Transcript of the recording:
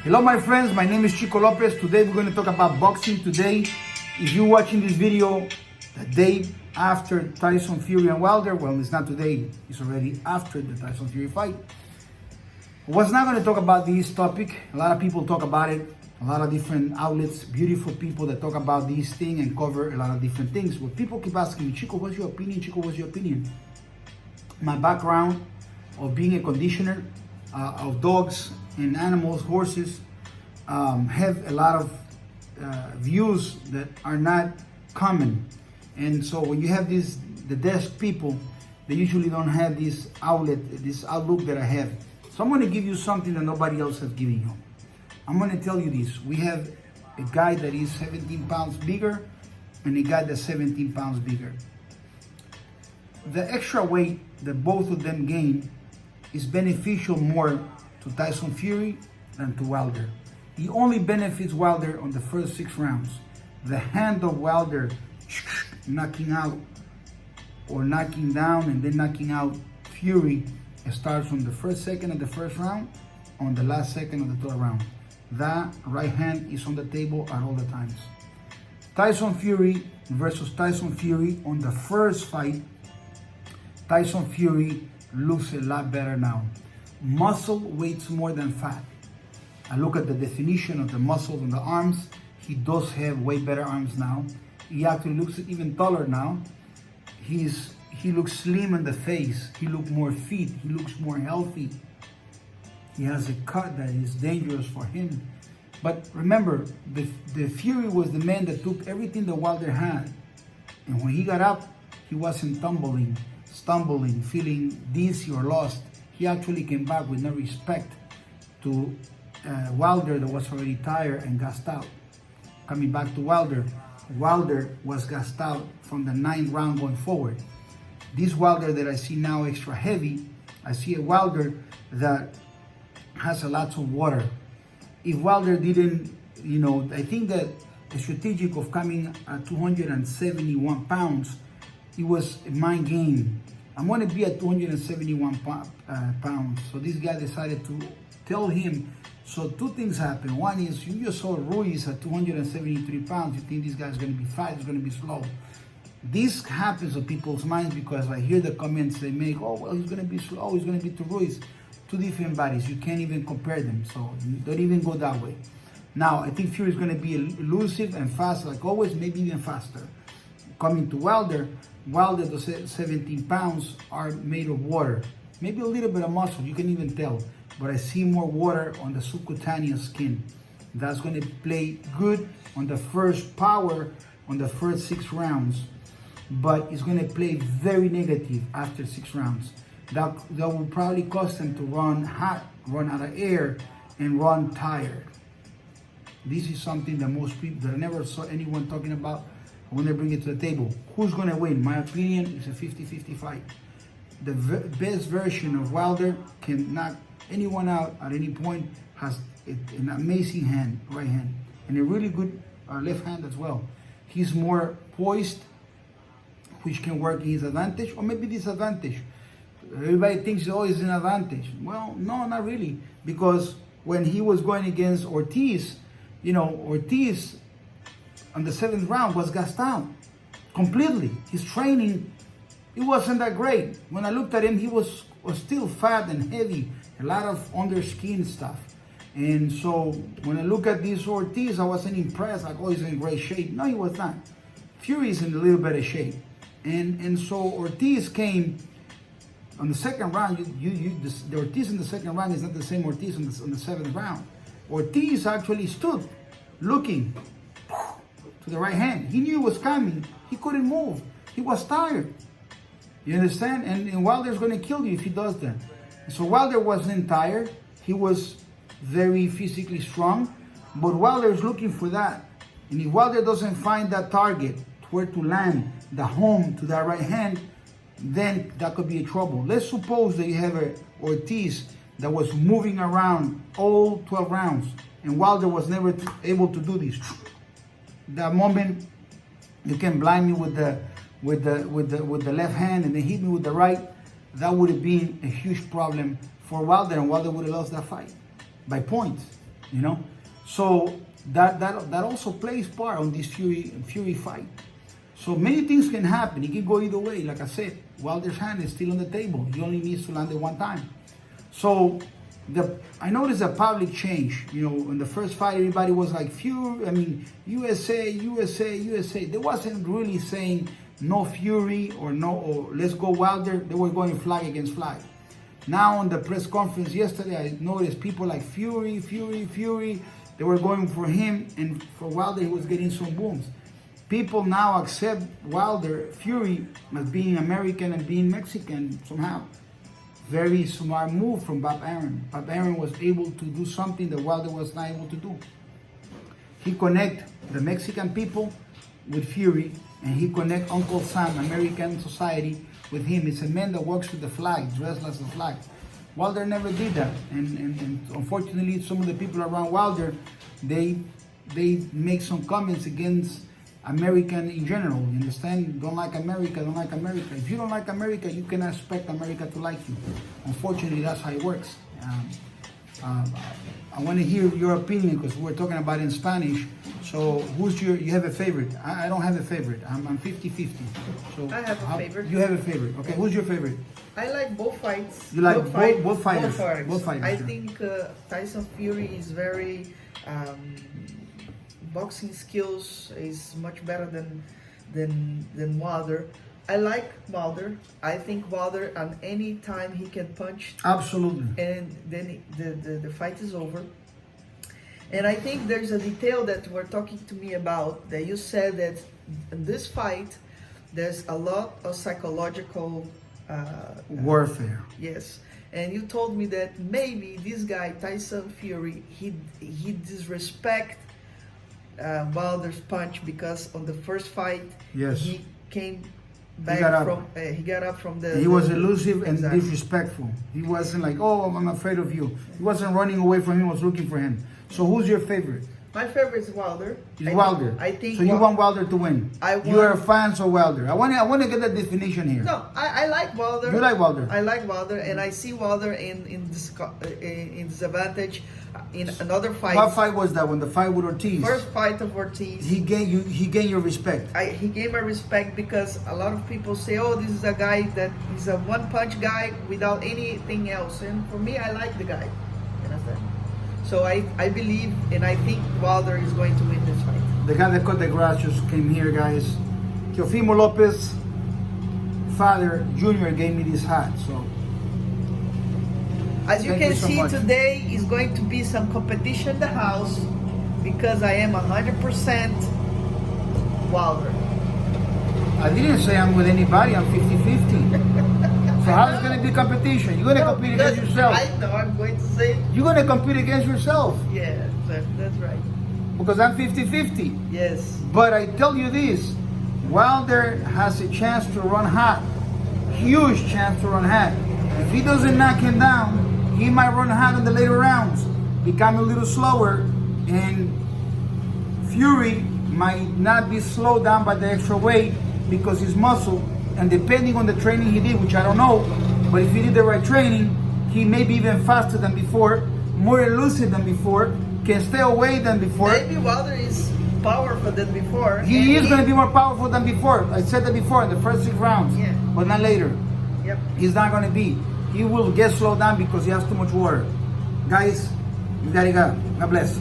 Hello my friends, my name is Chico Lopez. Today we're going to talk about boxing. Today, if you're watching this video the day after Tyson Fury and Wilder, well, it's not today, it's already after the Tyson Fury fight. I was not going to talk about this topic. A lot of people talk about it, a lot of different outlets, beautiful people that talk about this thing and cover a lot of different things. But people keep asking me, Chico, what's your opinion? Chico, what's your opinion? My background of being a conditioner of dogs and animals, horses, have a lot of views that are not common. And so when you have the desk people, they usually don't have this outlet, this outlook that I have. So I'm going to give you something that nobody else has given you. I'm going to tell you this. We have a guy that is 17 pounds bigger and a guy that's 17 pounds bigger. The extra weight that both of them gain is beneficial more to Tyson Fury than to Wilder. He only benefits Wilder on the first 6 rounds. The hand of Wilder knocking out or knocking down and then knocking out Fury starts from the first second of the first round on the last second of the third round. That right hand is on the table at all the times. Tyson Fury versus Tyson Fury on the first fight, Tyson Fury looks a lot better now. Muscle weighs more than fat. I look at the definition of the muscles on the arms. He does have way better arms now. He actually looks even taller now. He looks slim in the face. He looks more fit. He looks more healthy. He has a cut that is dangerous for him. But remember, the Fury was the man that took everything that Wilder had. And when he got up, he wasn't stumbling, feeling dizzy or lost. He actually came back with no respect to Wilder that was already tired and gassed out. Coming back to Wilder, Wilder was gassed out from the 9th round going forward. This Wilder that I see now extra heavy, I see a Wilder that has a lot of water. If Wilder didn't, I think that the strategic of coming at 271 pounds, it was a mind game. I'm going to be at 271 pounds. So this guy decided to tell him. So 2 things happen. One is you just saw Ruiz at 273 pounds. You think this guy's going to be fast, he's going to be slow. This happens on people's minds because I hear the comments they make. Oh, well, he's going to be slow. He's going to be to Ruiz. 2 different bodies. You can't even compare them. So don't even go that way. Now, I think Fury is going to be elusive and fast like always, maybe even faster. Coming to Wilder, the 17 pounds are made of water. Maybe a little bit of muscle, you can even tell. But I see more water on the subcutaneous skin. That's going to play good on the first power, on the first 6 rounds. But it's going to play very negative after 6 rounds. That will probably cause them to run hot, run out of air, and run tired. This is something that most people, that I never saw anyone talking about when they bring it to the table. Who's going to win? My opinion is a 50-50 fight. The best version of Wilder can knock anyone out at any point, has an amazing hand, right hand, and a really good left hand as well. He's more poised, which can work in his advantage or maybe disadvantage. Everybody thinks, oh, it's an advantage. Well, no, not really. Because when he was going against Ortiz, Ortiz on the 7th round was gassed out completely. His training, it wasn't that great. When I looked at him, he was still fat and heavy, a lot of underskin stuff. And so when I look at this Ortiz, I wasn't impressed, like, oh, he's in great shape. No, he was not. Fury is in a little better shape. And so Ortiz came on the 2nd round. The Ortiz in the 2nd round is not the same Ortiz on the 7th round. Ortiz actually stood looking to the right hand. He knew it was coming. He couldn't move. He was tired. You understand? And Wilder's going to kill you if he does that. So Wilder wasn't tired. He was very physically strong. But Wilder is looking for that. And if Wilder doesn't find that target, where to land, the home to that right hand, then that could be a trouble. Let's suppose that you have a Ortiz that was moving around all 12 rounds, and Wilder was never able to do this. That moment, you can blind me with the left hand and then hit me with the right. That would have been a huge problem for Wilder, and Wilder would have lost that fight by points. you know. So that also plays part on this Fury fight. So many things can happen. It can go either way. Like I said, Wilder's hand is still on the table. He only needs to land it one time. So I noticed a public change. You know, in the first fight, everybody was like, USA, USA, USA. They wasn't really saying no Fury or let's go Wilder. They were going flag against flag. Now on the press conference yesterday, I noticed people like Fury, Fury, Fury. They were going for him, and for Wilder, he was getting some wounds. People now accept Wilder, Fury, as being American and being Mexican somehow. Very smart move from Bob Arum. Bob Arum was able to do something that Wilder was not able to do. He connect the Mexican people with Fury, and he connect Uncle Sam, American society, with him. It's a man that works with the flag, dressed as the flag. Wilder never did that, and unfortunately, some of the people around Wilder, they make some comments against American in general. You understand? Don't like America, don't like America. If you don't like America, you cannot expect America to like you. Unfortunately, that's how it works. I want to hear your opinion because we're talking about it in Spanish. So you have a favorite? I don't have a favorite. I'm 50-50. So I have a favorite. You have a favorite. Okay, who's your favorite? I like both fights. You like both fighters? Both fighters. I sure. think Tyson Fury is very... boxing skills is much better than Wilder. I like Wilder. I think Wilder, at any time he can punch. Absolutely. And then the fight is over. And I think there's a detail that we're talking to me about, that you said that in this fight, there's a lot of psychological warfare. Yes. And you told me that maybe this guy, Tyson Fury, he disrespect Wilder's punch, because on the first fight, yes, he came back he got up from the... He was elusive and exactly. disrespectful. He wasn't like, oh, I'm afraid of you. He wasn't running away from him, he was looking for him. So who's your favorite? My favorite is Wilder. Wilder. I think so. You want Wilder to win? You are fans of Wilder. I want to get that definition here. No, I like Wilder. You like Wilder? I like Wilder, and I see Wilder in disadvantage in another fight. What fight was that one? The fight with Ortiz? First fight of Ortiz. He gained your respect. He gained my respect because a lot of people say, oh, this is a guy that is a one-punch guy without anything else. And for me, I like the guy. You understand? So I believe and I think Wilder is going to win this fight. The guy that cut the grass just came here, guys. Teofimo Lopez, father, Junior, gave me this hat. So as you can see today, is going to be some competition in the house because I am 100% Wilder. I didn't say I'm with anybody. I'm 50-50. So how's going to be competition? You're going to compete against yourself. I know, I'm going to say. You're going to compete against yourself. Yeah, that's right. Because I'm 50-50. Yes. But I tell you this, Wilder has a chance to run hot. Huge chance to run hot. If he doesn't knock him down, he might run hot in the later rounds, become a little slower, and Fury might not be slowed down by the extra weight because his muscle, and depending on the training he did, which I don't know, but if he did the right training, he may be even faster than before, more elusive than before, can stay away than before. Maybe Wilder is powerful than before. He is going to be more powerful than before. I said that before in the first 6 rounds, yeah, but not later. Yep. He's not going to be. He will get slowed down because he has too much water. Guys, you gotta go. God bless.